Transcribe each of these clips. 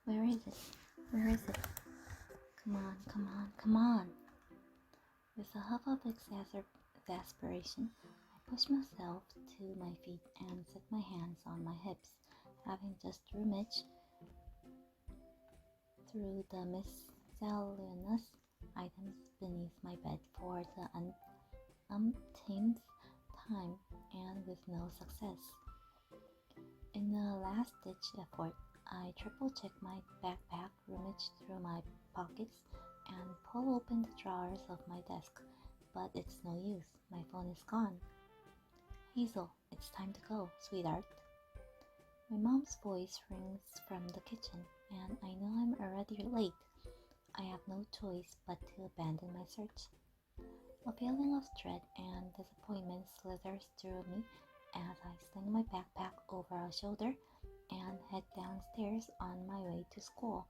Where is it? Where is it? Come on, come on, come on! With a huff of exasperation, I push myself to my feet and set my hands on my hips, having just rummaged through the miscellaneous items beneath my bed for the umpteenth time, and with no success. In a last-ditch effort, I triple-check my backpack, rummage through my pockets, and pull open the drawers of my desk, but it's no use. My phone is gone. Hazel, it's time to go, sweetheart. My mom's voice rings from the kitchen, and I know I'm already late. I have no choice but to abandon my search. A feeling of dread and disappointment slithers through me as I sling my backpack over a shoulder and head downstairs on my way to school,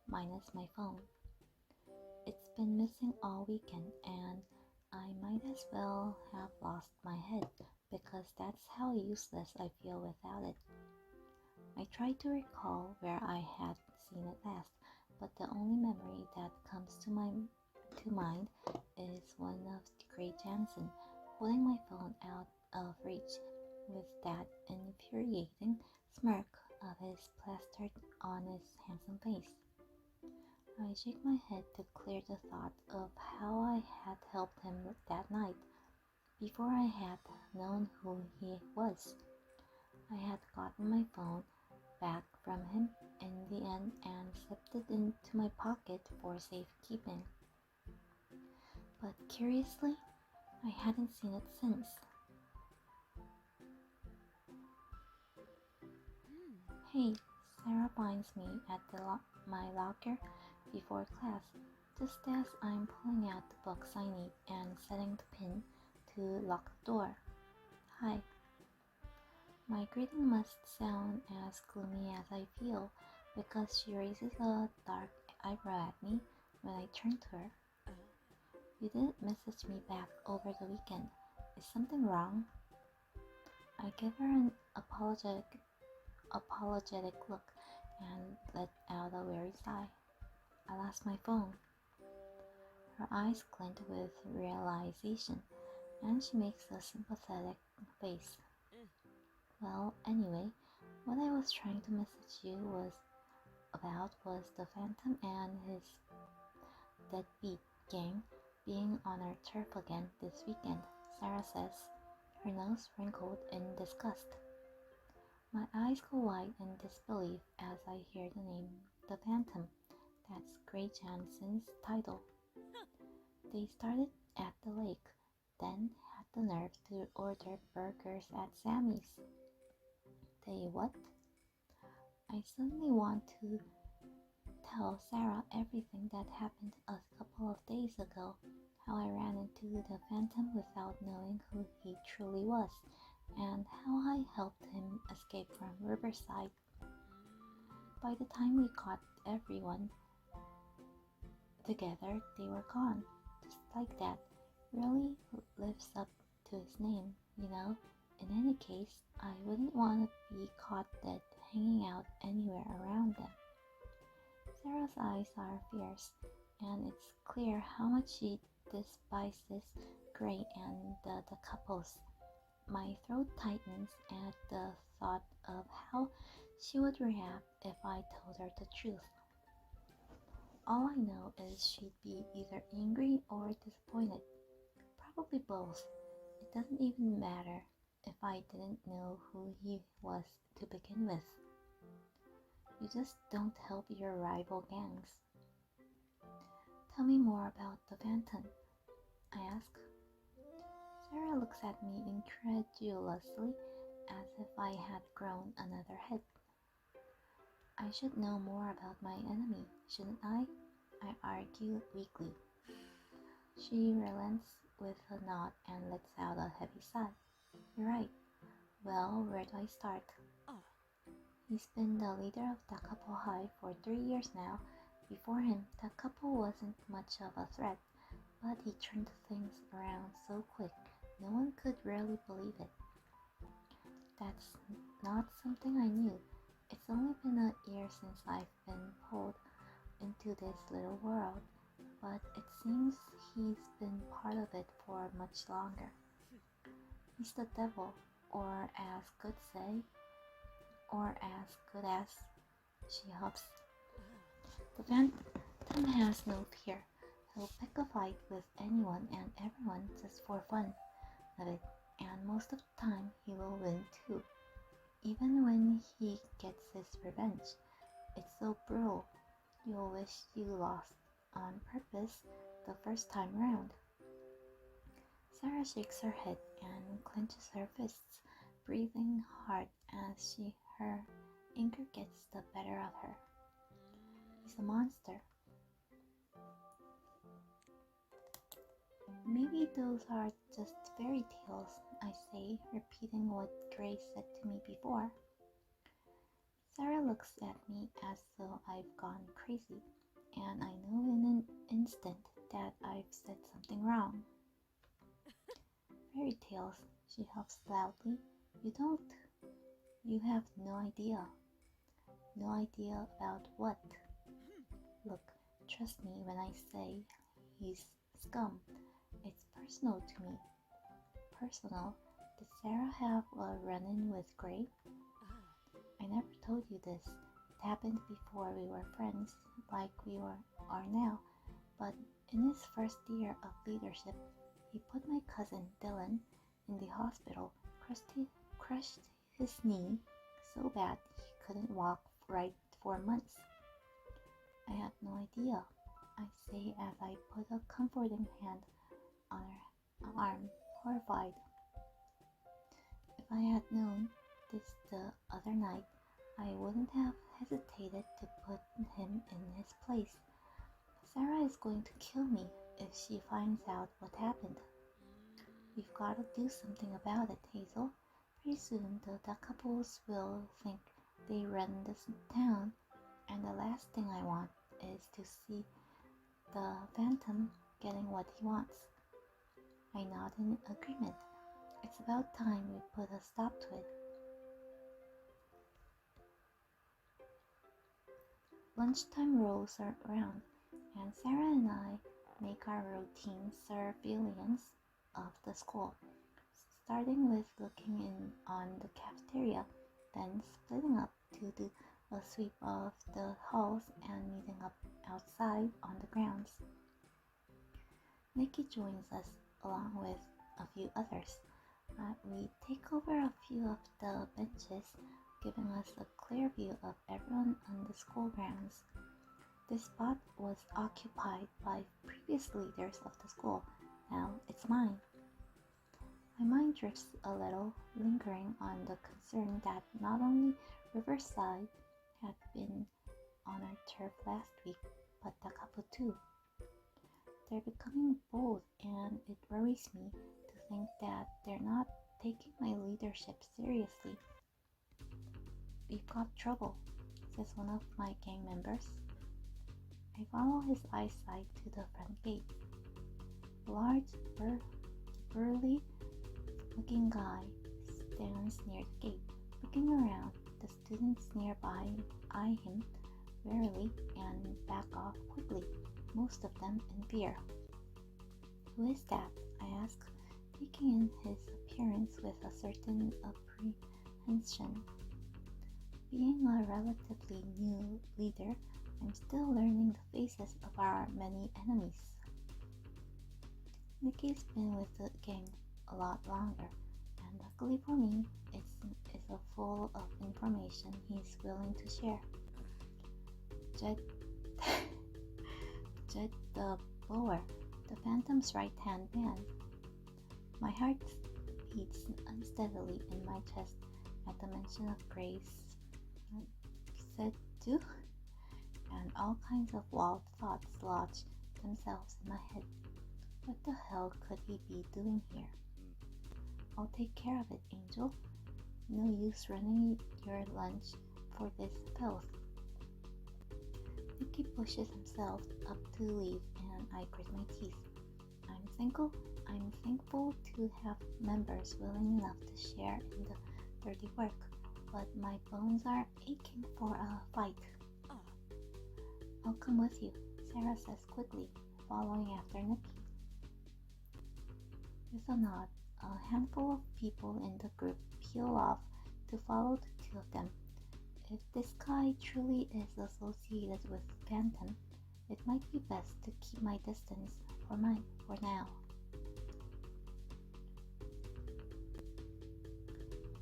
minus my phone. It's been missing all weekend, and I might as well have lost my head because that's how useless I feel without it. I try to recall where I had seen it last, but the only memory that comes to mind is one of Gray Jansen holding my phone out of reach with that infuriating smirk of his plastered on his handsome face. I shake my head to clear the thought of how I had helped him that night before I had known who he was. I had gotten my phone back from him in the end and slipped it into my pocket for safekeeping. But curiously, I hadn't seen it since. Hey, Sarah finds me at my locker before class, just as I'm pulling out the books I need and setting the pin to lock the door. Hi. My greeting must sound as gloomy as I feel because she raises a dark eyebrow at me when I turn to her. You didn't message me back over the weekend. Is something wrong? I give her an apologetic look and let out a weary sigh. I lost my phone. Her eyes glint with realization, and she makes a sympathetic face. Well, anyway, what I was trying to message you was the Phantom and his deadbeat gang being on our turf again this weekend, Sarah says, her nose wrinkled in disgust. My eyes go wide in disbelief as I hear the name, The Phantom. That's Gray Jansen's title. They started at the lake, then had the nerve to order burgers at Sammy's. They what? I suddenly want to tell Sarah everything that happened a couple of days ago, how I ran into the Phantom without knowing who he truly was, and how I helped him escape from Riverside. By the time we caught everyone together, they were gone. Just like that. Really lives up to his name, you know? In any case, I wouldn't want to be caught dead hanging out anywhere around them. Sarah's eyes are fierce, and it's clear how much she despises Gray and the couples. My throat tightens at the thought of how she would react if I told her the truth. All I know is she'd be either angry or disappointed. Probably both. It doesn't even matter if I didn't know who he was to begin with. You just don't help your rival gangs. Tell me more about the Phantom, I ask. Sarah looks at me incredulously as if I had grown another head. I should know more about my enemy, shouldn't I? I argue weakly. She relents with a nod and lets out a heavy sigh. You're right. Well, where do I start? He's been the leader of Takapo High for 3 years now. Before him, Takapo wasn't much of a threat, but he turned things around so quick, no one could really believe it. That's not something I knew. It's It's only been a year since I've been pulled into this little world, but it seems he's been part of it for much longer. He's the devil, or as good say, or as good as, she hopes. The phantom has no fear. He'll pick a fight with anyone and everyone just for fun of it, and most of the time he will win too. Even when he gets his revenge, it's so brutal. You'll wish you lost on purpose the first time round. Sarah shakes her head and clenches her fists, breathing hard as her anger gets the better of her. He's a monster. Maybe those are just fairy tales, I say, repeating what Grace said to me before. Sarah looks at me as though I've gone crazy, and I know in an instant that I've said something wrong. Fairy tales, she huffs loudly. You don't. You have no idea. No idea about what? Look, trust me when I say he's scum. It's personal to me. Personal? Did Sarah have a run-in with Gray? I never told you this. It happened before we were friends, like we are now. But in his first year of leadership, he put my cousin Dylan in the hospital, crushed his knee so bad he couldn't walk right for months. I had no idea, I say as I put a comforting hand on her arm, horrified. If I had known this the other night, I wouldn't have hesitated to put him in his place. Sarah is going to kill me if she finds out what happened. We've got to do something about it, Hazel. Pretty soon the Duckables will think they run this town, and the last thing I want is to see the Phantom getting what he wants. I nod in agreement. It's about time we put a stop to it. Lunchtime rolls around, and Sarah and I make our routine surveillance of the school, starting with looking in on the cafeteria, then splitting up to do a sweep of the halls and meeting up outside on the grounds. Nikki joins us along with a few others. We take over a few of the benches, giving us a clear view of everyone on the school grounds. This spot was occupied by previous leaders of the school. Now it's mine. My mind drifts a little, lingering on the concern that not only Riverside had been on our turf last week, but Takapu too. They're becoming bold, and it worries me to think that they're not taking my leadership seriously. We've got trouble, says one of my gang members. I follow his eyesight to the front gate. A large, burly looking guy stands near the gate. Looking around, the students nearby eye him warily and back off quickly, most of them in fear. Who is that? I ask, taking in his appearance with a certain apprehension. Being a relatively new leader, I'm still learning the faces of our many enemies. Nikki's been with the gang a lot longer, and luckily for me, it's full of information he's willing to share. Jed the Blower, the Phantom's right-hand man. My heart beats unsteadily in my chest at the mention of Grace said to, and all kinds of wild thoughts lodge themselves in my head. What the hell could he be doing here? I'll take care of it, Angel. No use running your lunch for this filth. Nicky pushes himself up to leave, and I grit my teeth. I'm thankful to have members willing enough to share in the dirty work, but my bones are aching for a fight. I'll come with you, Sarah says quickly, following after Nikki. With a nod, a handful of people in the group peel off to follow the two of them. If this guy truly is associated with Phantom, it might be best to keep my distance for now.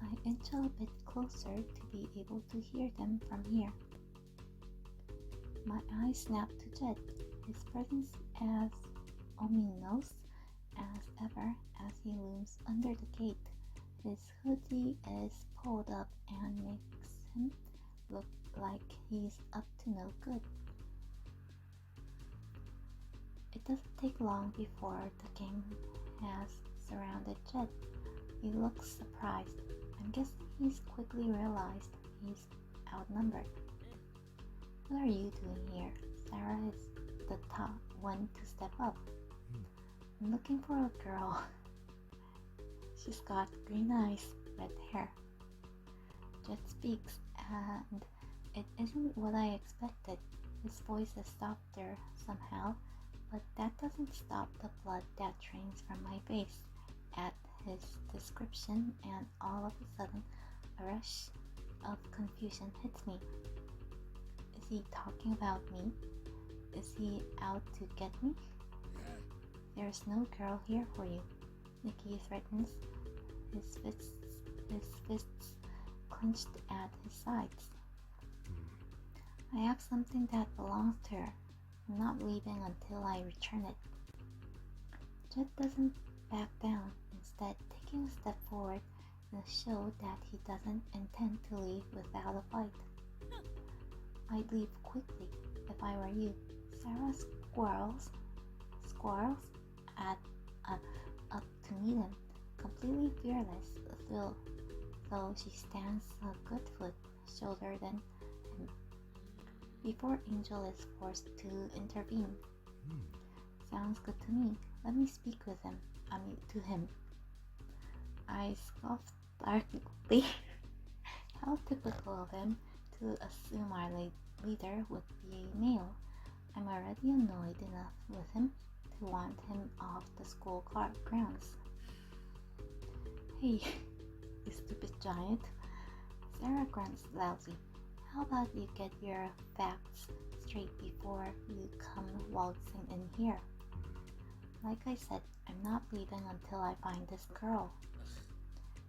I inch a bit closer to be able to hear them from here. My eyes snap to Jed, his presence as ominous as ever as he looms under the gate. His hoodie is pulled up and makes him look like he's up to no good. It doesn't take long before the gang has surrounded Jed. He looks surprised. I'm guessing he's quickly realized he's outnumbered. What are you doing here? Sarah is the top one to step up. I'm looking for a girl. She's got green eyes, red hair. Jet speaks, and it isn't what I expected. His voice is softer somehow, but that doesn't stop the blood that drains from my face at his description, and all of a sudden a rush of confusion hits me. Is he talking about me? Is he out to get me? There's no girl here for you, Nikki threatens, his fists clenched at his sides. I have something that belongs to her. I'm not leaving until I return it. Jet doesn't back down, instead taking a step forward to show that he doesn't intend to leave without a fight. I'd leave quickly if I were you. Sarah squirrels up to meet him, completely fearless, though she stands a good foot shorter than him, before Angel is forced to intervene. Sounds good to me. Let me speak with him. To him. I scoffed darkly. How typical of him to assume our leader would be a male. I'm already annoyed enough with him to want him off the school grounds. Hey, you stupid giant. Sarah grunts loudly. How about you get your facts straight before you come waltzing in here? Like I said, I'm not leaving until I find this girl.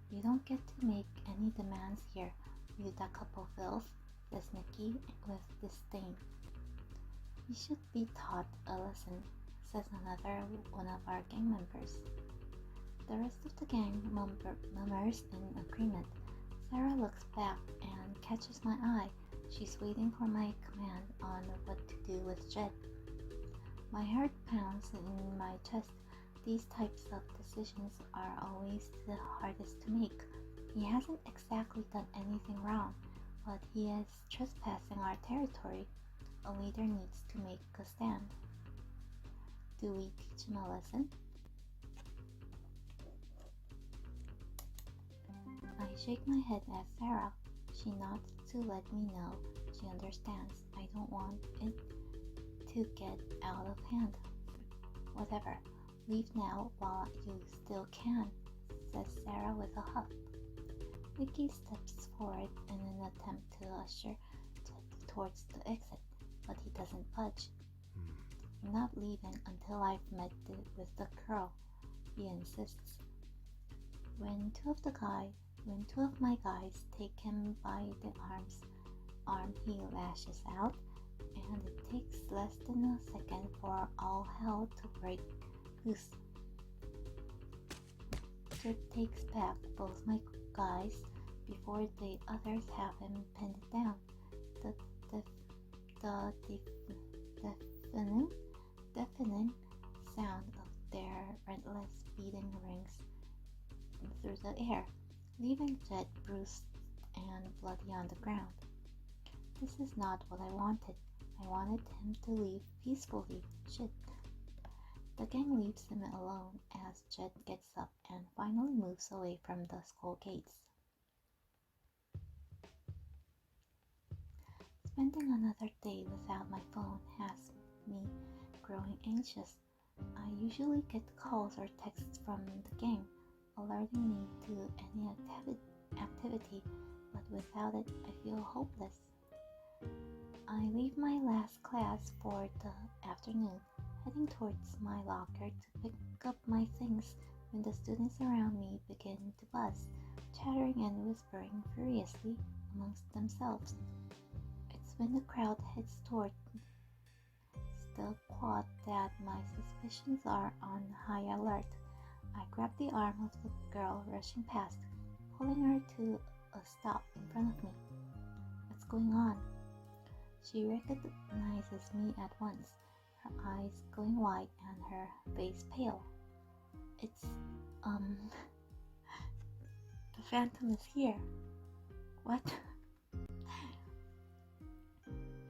You don't get to make any demands here, you duck-up of filth, says Nikki with disdain. You should be taught a lesson, says another one of our gang members. The rest of the gang murmurs in agreement. Sarah looks back and catches my eye. She's waiting for my command on what to do with Jed. My heart pounds in my chest. These types of decisions are always the hardest to make. He hasn't exactly done anything wrong, but he is trespassing our territory. A leader needs to make a stand. Do we teach him a lesson? I shake my head at Sarah. She nods to let me know she understands. I don't want it to get out of hand. Whatever. Leave now while you still can, says Sarah with a huff. Nikki steps forward in an attempt to usher Jet towards the exit, but he doesn't budge. I'm not leaving until I've met with the girl, he insists. When two of my guys take him by the arm, he lashes out, and it takes less than a second for all hell to break loose. Jet takes back both my guys before the others have him pinned down. The deafening sound of their relentless beating rings through the air, leaving Jet bruised and bloody on the ground. This is not what I wanted. I wanted him to leave peacefully. Shit. The gang leaves him alone as Jet gets up and finally moves away from the school gates. Spending another day without my phone has me growing anxious. I usually get calls or texts from the gang alerting me to any activity, but without it, I feel hopeless. I leave my last class for the afternoon, heading towards my locker to pick up my things when the students around me begin to buzz, chattering and whispering furiously amongst themselves. It's when the crowd heads toward the quad that my suspicions are on high alert. I grab the arm of the girl rushing past, pulling her to a stop in front of me. What's going on? She recognizes me at once, her eyes going wide and her face pale. It's, the Phantom is here. What?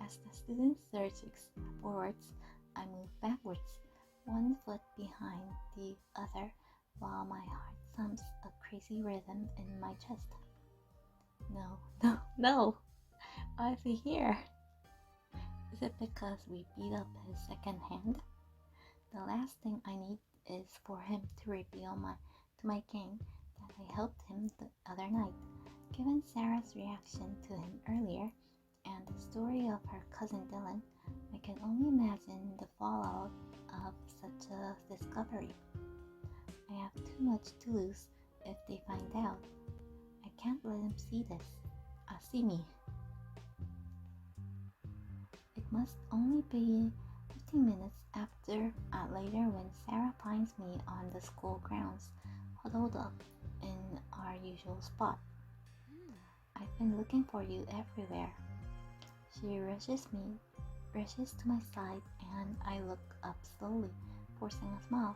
As the student surges forwards, I move backwards, one foot behind the other, while my heart thumps a crazy rhythm in my chest. No! Why is he here? Is it because we beat up his second hand? The last thing I need is for him to reveal to my gang that I helped him the other night. Given Sarah's reaction to him earlier, and the story of her cousin Dylan, I can only imagine the fallout of such a discovery. I have too much to lose if they find out. I can't let them see this. See me. It must only be 15 minutes later when Sarah finds me on the school grounds, huddled up in our usual spot. I've been looking for you everywhere. She rushes to my side, and I look up slowly, forcing a smile.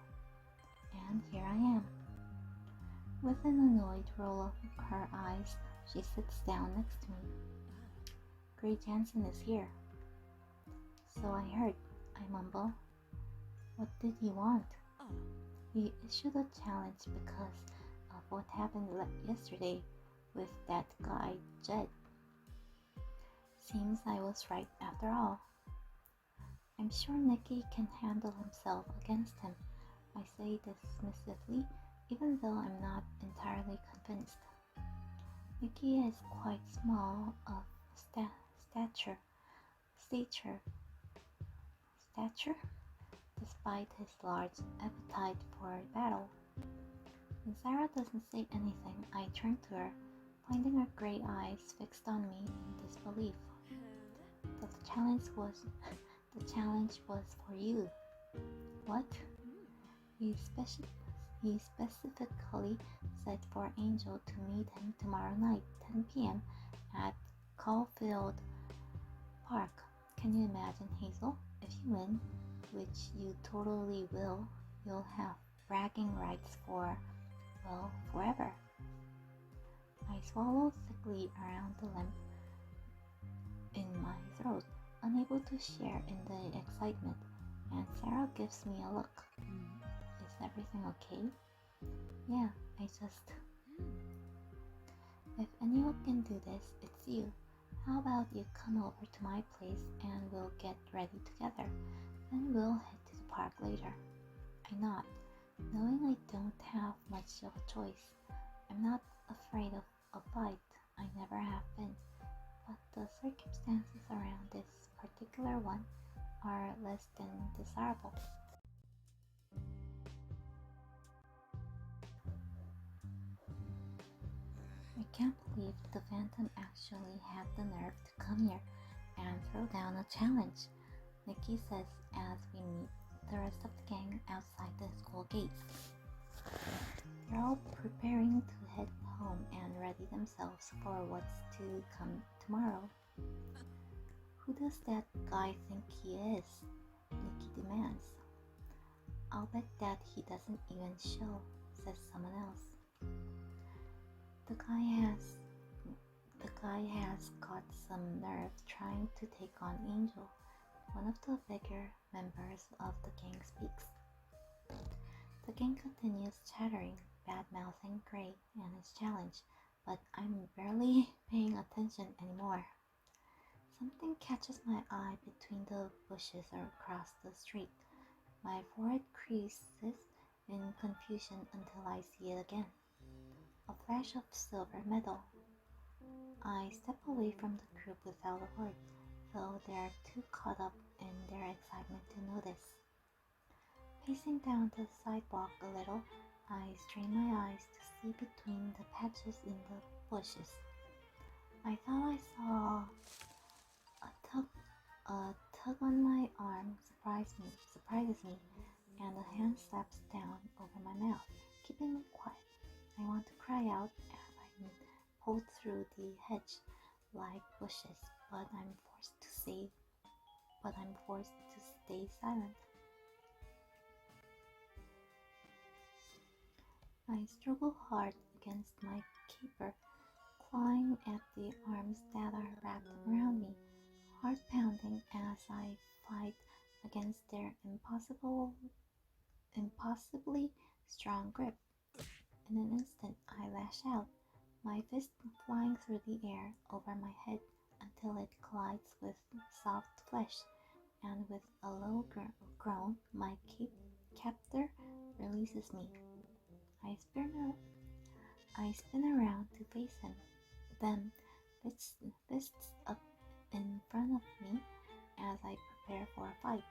And here I am. With an annoyed roll of her eyes, she sits down next to me. Gray Jansen is here. So I heard, I mumble. What did he want? He issued a challenge because of what happened yesterday with that guy, Jed. Seems I was right after all. I'm sure Nicky can handle himself against him, I say dismissively, even though I'm not entirely convinced. Nicky is quite small of stature, despite his large appetite for battle. When Sarah doesn't say anything, I turn to her, finding her gray eyes fixed on me in disbelief. The challenge was for you. What? He specifically said for Angel to meet him tomorrow night, 10 p.m. at Caulfield Park. Can you imagine, Hazel? If you win, which you totally will, you'll have bragging rights for, well, forever. I swallow thickly around the lump in my throat, unable to share in the excitement, and Sarah gives me a look. Is everything okay? Yeah, I just... If anyone can do this, it's you. How about you come over to my place and we'll get ready together, then we'll head to the park later. I nod, knowing I don't have much of a choice. I'm not afraid of a fight, I never have been, but the circumstances around this particular one are less than desirable. I can't believe the Phantom actually had the nerve to come here and throw down a challenge, Nicky says as we meet the rest of the gang outside the school gates. They're all preparing to head home and ready themselves for what's to come tomorrow. Who does that guy think he is? Nicky demands. I'll bet that he doesn't even show, says someone else. The guy has got some nerve trying to take on Angel, one of the bigger members of the gang speaks. The gang continues chattering, bad-mouthing Gray and his challenge, but I'm barely paying attention anymore. Something catches my eye between the bushes across the street. My forehead creases in confusion until I see it again. A flash of silver metal. I step away from the group without a word, though they are too caught up in their excitement to notice. Pacing down the sidewalk a little, I strain my eyes to see between the patches in the bushes. I thought I saw a tug, a tug on my arm surprises me, and a hand slaps down over my mouth, keeping me quiet. I want to cry out as I pull through the hedge like bushes, but I'm forced to stay silent. I struggle hard against my caper, clawing at the arms that are wrapped around me, heart pounding as I fight against their impossibly strong grip. In an instant, I lash out, my fist flying through the air over my head until it collides with soft flesh, and with a low groan, my captor releases me. I spin, I spin around to face him, then fists up in front of me as I prepare for a fight.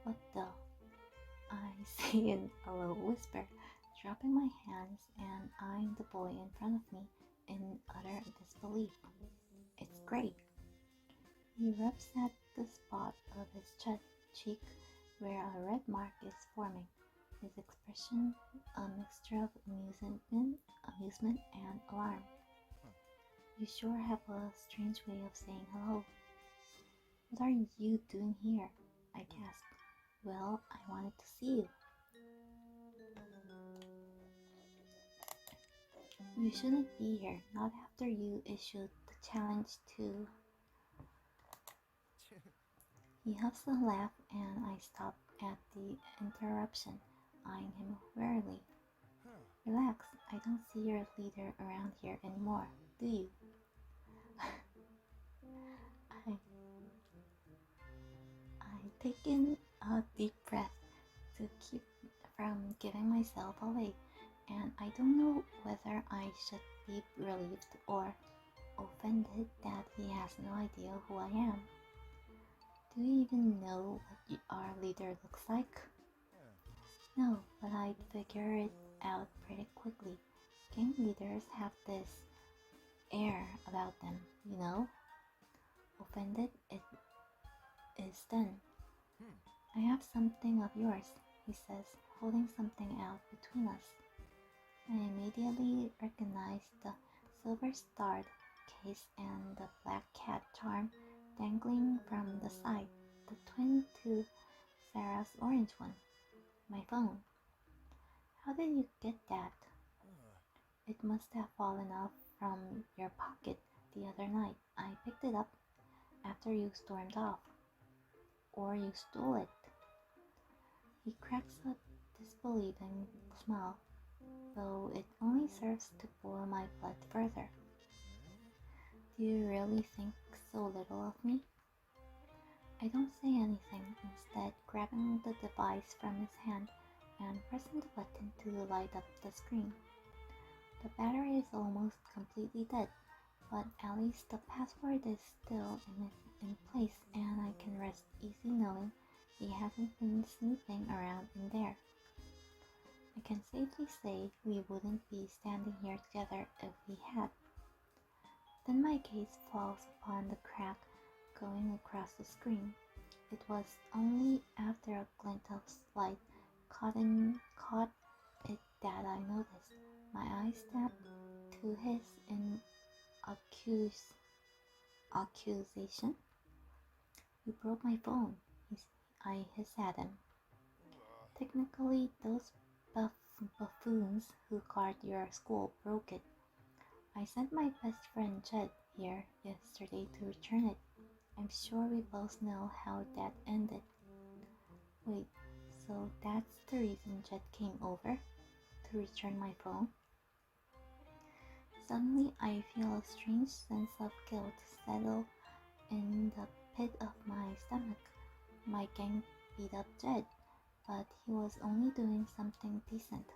What the? I say in a low whisper, dropping my hands and eyeing the boy in front of me in utter disbelief. It's great. He rubs at the spot of his cheek where a red mark is forming, his expression a mixture of amusement and alarm. You sure have a strange way of saying hello. What are you doing here? I gasped. Well, I wanted to see you. You shouldn't be here, not after you issued the challenge to... He huffs a laugh and I stop at the interruption, eyeing him warily. Relax, I don't see your leader around here anymore, do you? I, I take in a deep breath to keep from giving myself away, and I don't know whether I should be relieved or offended that he has no idea who I am. Do you even know what our leader looks like? No, but I'd figure it out pretty quickly. Gang leaders have this air about them, you know? Offended it is then. I have something of yours, he says, holding something out between us. I immediately recognize the silver-starred case and the black cat charm dangling from the side, the twin to Sarah's orange one. My phone. How did you get that? It must have fallen off from your pocket the other night. I picked it up after you stormed off. Or you stole it. He cracks a disbelieving smile, though it only serves to boil my blood further. Do you really think so little of me? I don't say anything, instead grabbing the device from his hand and pressing the button to light up the screen. The battery is almost completely dead, but at least the password is still in place and I can rest easy knowing he hasn't been snooping around in there. I can safely say we wouldn't be standing here together if we had. Then my gaze falls upon the crack going across the screen. It was only after a glint of light caught it that I noticed. My eyes snapped to his in accusation. You broke my phone, I hiss at him. Technically, those buffoons who guard your school broke it. I sent my best friend Jed here yesterday to return it. I'm sure we both know how that ended. Wait, so that's the reason Jed came over? To return my phone? Suddenly I feel a strange sense of guilt settle In the pit of my stomach, my gang beat up Jed, but he was only doing something decent.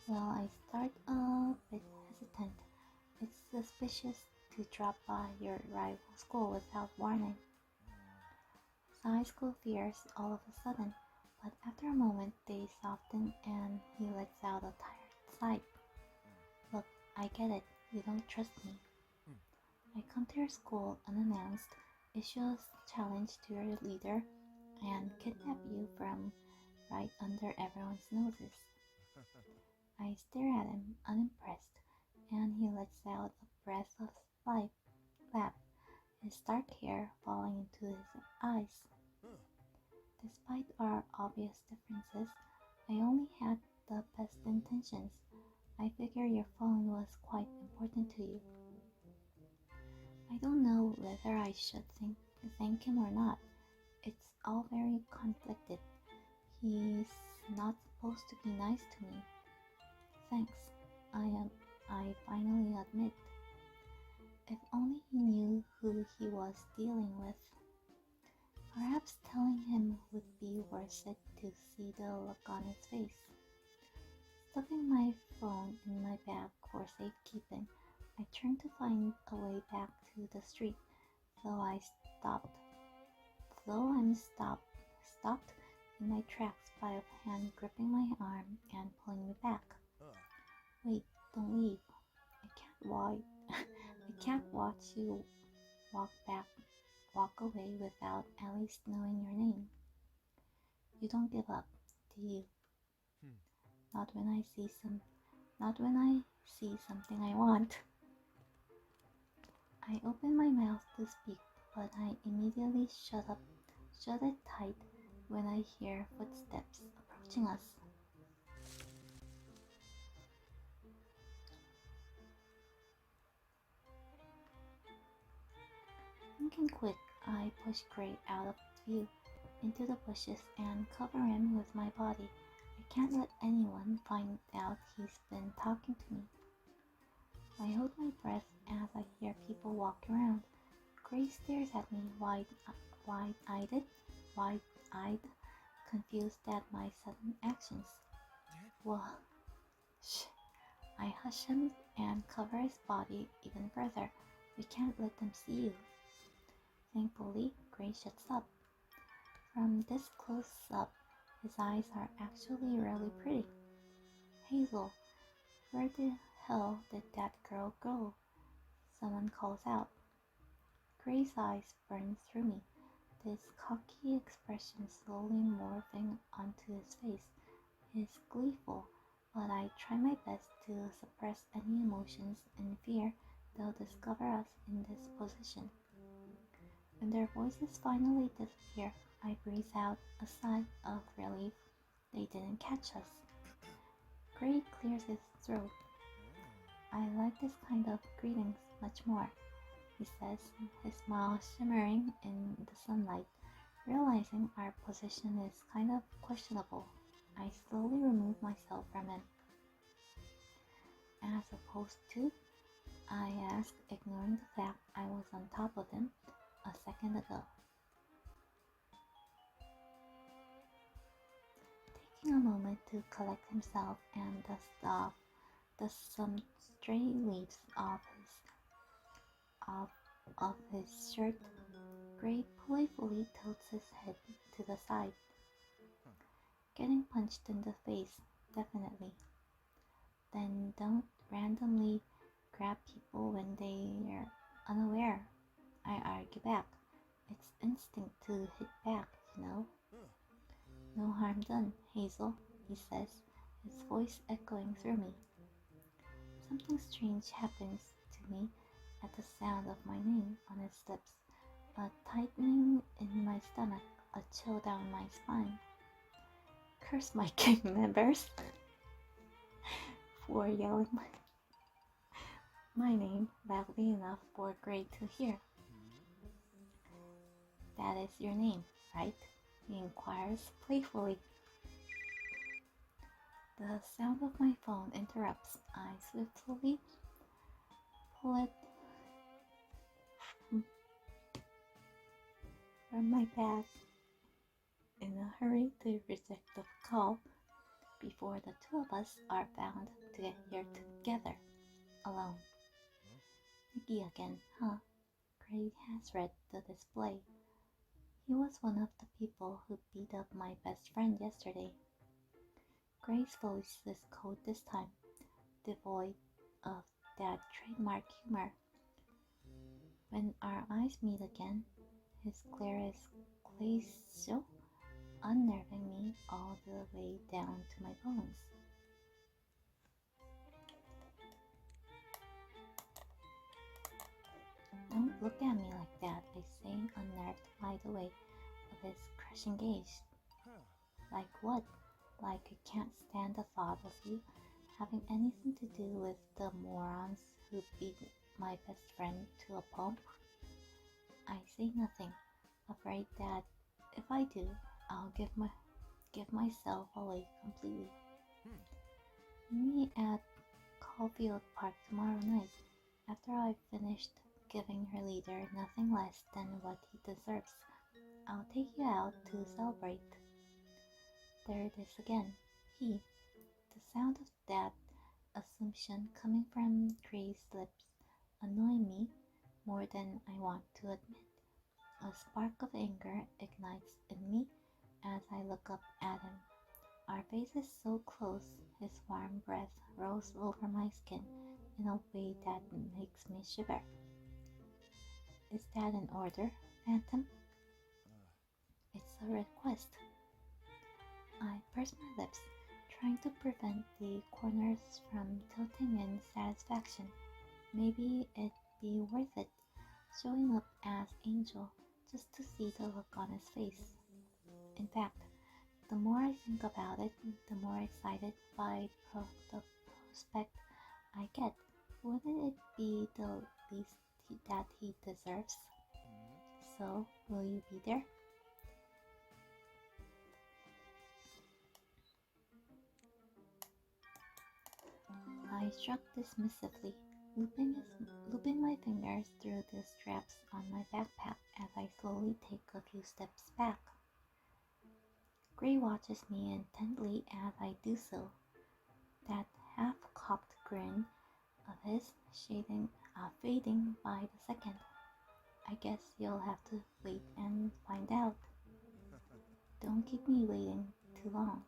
Well, I start a bit hesitant. It's suspicious to drop by your rival school without warning. High school fears all of a sudden, but after a moment they soften and he lets out a tired sigh. Look, I get it. You don't trust me. I come to your school unannounced, issue a challenge to your leader, and kidnap you from right under everyone's noses. I stare at him, unimpressed, and he lets out a breath of life, laugh, his dark hair falling into his eyes. Despite our obvious differences, I only had the best intentions. I figure your phone was quite important to you. I don't know whether I should thank him or not. It's all very conflicted. He's not supposed to be nice to me. Thanks. I finally admit. If only he knew who he was dealing with. Perhaps telling him would be worth it to see the look on his face. Stuffing my phone in my bag for safekeeping, I turned to find a way back to the street, stopped. Stopped in my tracks by a hand gripping my arm and pulling me back. Wait, don't leave. I can't wait. I can't watch you walk away without at least knowing your name. You don't give up, do you? Not when I see something I want. I open my mouth to speak, but I immediately shut it tight when I hear footsteps approaching us. Thinking quick, I push Gray out of view into the bushes and cover him with my body. I can't let anyone find out he's been talking to me. I hold my breath as I hear people walk around. Gray stares at me wide-eyed, confused at my sudden actions. Well, shh. I hush him and cover his body even further. We can't let them see you. Thankfully, Gray shuts up. From this close up, his eyes are actually really pretty. Hazel, where the hell did that girl go? Someone calls out. Gray's eyes burn through me, this cocky expression slowly morphing onto his face. He's gleeful, but I try my best to suppress any emotions and fear they'll discover us in this position. When their voices finally disappear, I breathe out a sigh of relief they didn't catch us. Gray clears his throat. I like this kind of greetings much more, he says, his smile shimmering in the sunlight. Realizing our position is kind of questionable, I slowly remove myself from him. As opposed to, I ask, ignoring the fact I was on top of him a second ago. Taking a moment to collect himself and dust some stray leaves off his shirt, Gray playfully tilts his head to the side. Getting punched in the face, definitely. Then don't randomly grab people when they're unaware, I argue back. It's instinct to hit back, you know. No harm done, Hazel, he says, his voice echoing through me. Something strange happens to me at the sound of my name on his lips, a tightening in my stomach, a chill down my spine. Curse my gang members for yelling my name loudly enough for Gray to hear. That is your name, right? He inquires playfully. The sound of my phone interrupts. I swiftly pull it from my bag in a hurry to reject the call before the two of us are bound to get here together, alone. Nicky again, huh? Craig has read the display. He was one of the people who beat up my best friend yesterday. Gray's voice is cold this time, devoid of that trademark humor. When our eyes meet again, his glare is glacial, unnerving me all the way down to my bones. Don't look at me like that, I say, unnerved by the weight of his crushing gaze. Like what? Like I can't stand the thought of you having anything to do with the morons who beat my best friend to a pulp? I say nothing, afraid that if I do, I'll give myself away completely. Meet me at Caulfield Park tomorrow night, after I've finished giving her leader nothing less than what he deserves. I'll take you out to celebrate. There it is again. He. The sound of that assumption coming from Gray's lips annoy me more than I want to admit. A spark of anger ignites in me as I look up at him. Our faces so close, his warm breath rolls over my skin in a way that makes me shiver. Is that an order, Phantom? It's a request. I purse my lips, trying to prevent the corners from tilting in satisfaction. Maybe it'd be worth it, showing up as Angel just to see the look on his face. In fact, the more I think about it, the more excited by the prospect I get. Wouldn't it be the least that he deserves? So, will you be there? I shrugged dismissively, looping my fingers through the straps on my backpack as I slowly take a few steps back. Gray watches me intently as I do so, that half-cocked grin of his fading by the second. I guess you'll have to wait and find out. Don't keep me waiting too long.